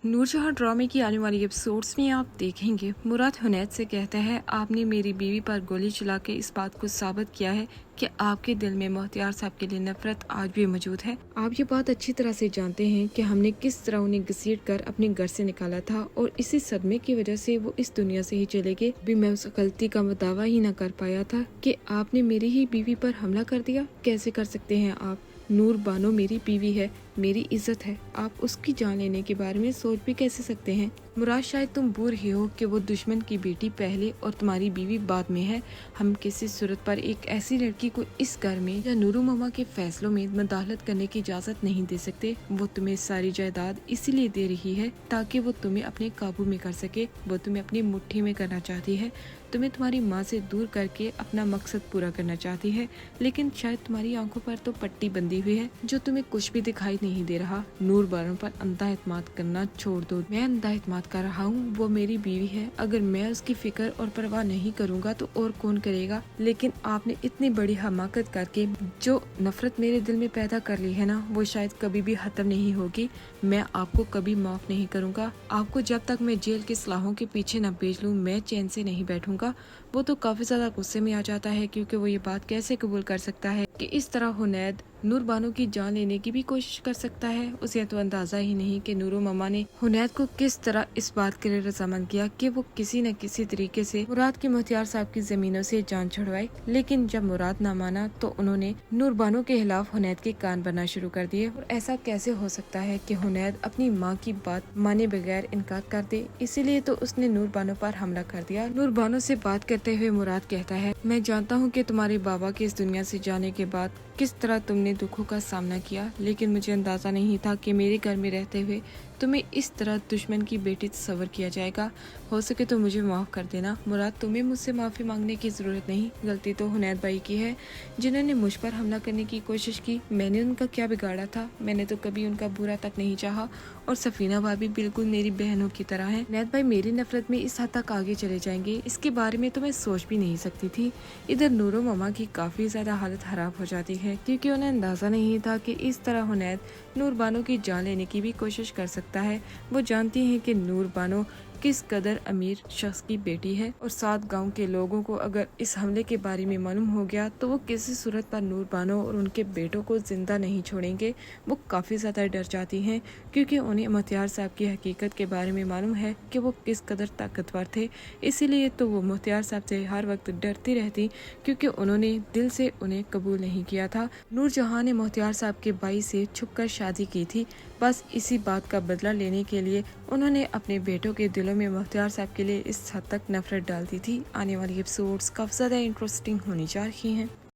नूरजहां ड्रामे की आने वाली एपिसोड्स में आप देखेंगे मुराद हुनैद से कहता है, आपने मेरी बीवी पर गोली चला के इस बात को साबित किया है कि आपके दिल में मोहतियार साहब के लिए नफरत आज भी मौजूद है। आप ये बात अच्छी तरह से जानते हैं कि हमने किस तरह उन्हें घसीट कर अपने घर से निकाला था और इसी सदमे की वजह से वो इस दुनिया से ही चले गए। भी मैं उस गलती का दावा ही न कर पाया था कि आपने मेरी ही बीवी पर हमला कर दिया। कैसे कर सकते हैं आप? नूर बानो मेरी बीवी है, मेरी इज्जत है, आप उसकी जान लेने के बारे में सोच भी कैसे सकते हैं? मुराद, शायद तुम भूल ही हो कि वो दुश्मन की बेटी पहले और तुम्हारी बीवी बाद में है। हम किसी सूरत पर एक ऐसी लड़की को इस घर में या नूरू मामा के फैसलों में मुदाखलत करने की इजाजत नहीं दे सकते। वो तुम्हें सारी जायदाद इसीलिए दे रही है ताकि वो तुम्हें अपने काबू में कर सके। वो तुम्हें अपनी मुट्ठी में करना चाहती है, तुम्हें तुम्हारी माँ से दूर करके अपना मकसद पूरा करना चाहती है। लेकिन शायद तुम्हारी आंखों पर तो पट्टी बंधी हुई है जो तुम्हें कुछ भी दिखाई नहीं दे रहा। नूर बानो पर अंधा एतमाद करना छोड़ दो। मैं अंधा एतमाद कर रहा हूँ, वो मेरी बीवी है। अगर मैं उसकी फिक्र और परवाह नहीं करूँगा तो और कौन करेगा? लेकिन आपने इतनी बड़ी हमाकत करके जो नफरत मेरे दिल में पैदा कर ली है ना, वो शायद कभी भी खत्म नहीं होगी। मैं आपको कभी माफ नहीं करूँगा। आपको जब तक मैं जेल के सलाहों के पीछे न भेज लूँ, मैं चैन से नहीं बैठूंगा। वो तो काफी ज्यादा गुस्से में आ जाता है क्योंकि वो ये बात कैसे कबूल कर सकता है कि इस तरह हुनैद नूर बानो की जान लेने की भी कोशिश कर सकता है। उसे तो अंदाजा ही नहीं कि नूरो मामा ने हुनैद को किस तरह इस बात के लिए रजामंद किया कि वो किसी न किसी तरीके से मुराद की मोहतियार साहब की जमीनों से जान छुड़वाए। लेकिन जब मुराद ना माना तो उन्होंने नूर बानो के खिलाफ हुनैद के कान भरना शुरू कर दिए। और ऐसा कैसे हो सकता है कि हुनैद अपनी माँ की बात माने बगैर इनकार कर दे? इसीलिए तो उसने नूर बानो पर हमला कर दिया। नूर बानो से बात करते हुए मुराद कहता है, मैं जानता हूँ कि तुम्हारे बाबा के इस दुनिया से जाने के बाद किस तरह तुमने दुखों का सामना किया, लेकिन मुझे अंदाजा नहीं था कि मेरे घर में रहते हुए तुम्हें इस तरह दुश्मन की बेटी तस्वर किया जाएगा। हो सके तो मुझे माफ कर देना। मुराद, तुम्हें मुझसे माफी मांगने की जरूरत नहीं। गलती तो हुनैद भाई की है जिन्होंने मुझ पर हमला करने की कोशिश की। मैंने उनका क्या बिगाड़ा था? मैंने तो कभी उनका बुरा तक नहीं चाहा। और सफीना भाभी बिल्कुल मेरी बहनों की तरह है। हुनैद भाई मेरी नफरत में इस हद तक आगे चले जाएंगे, इसके बारे में तो मैं सोच भी नहीं सकती थी। इधर नूरो मामा की काफी ज्यादा हालत खराब हो जाती है क्योंकि उन्हें अंदाजा नहीं था कि इस तरह हुनैद नूर बानो की जान लेने की भी कोशिश कर सकता है। वो जानती हैं कि नूर बानो किस कदर अमीर शख्स की बेटी है और 7 गांव के लोगों को अगर इस हमले के बारे में मालूम हो गया तो वो किसी सूरत पर नूर बानो और उनके बेटों को जिंदा नहीं छोड़ेंगे। वो काफी ज्यादा डर जाती हैं क्योंकि उन्हें मोहतियार साहब की हकीकत के बारे में मालूम है कि वो किस कदर ताकतवर थे। इसीलिए तो वो मोहतियार साहब से हर वक्त डरती रहती क्योंकि उन्होंने दिल से उन्हें कबूल नहीं किया था। नूरजहां ने मोहतियार साहब के भाई से छुपकर शादी की थी। बस इसी बात का बदला लेने के लिए उन्होंने अपने बेटों के दिलों में मोहतियार साहब के लिए इस हद तक नफरत डाल दी थी। आने वाली एपिसोड्स काफी ज्यादा इंटरेस्टिंग होनी जा रही हैं।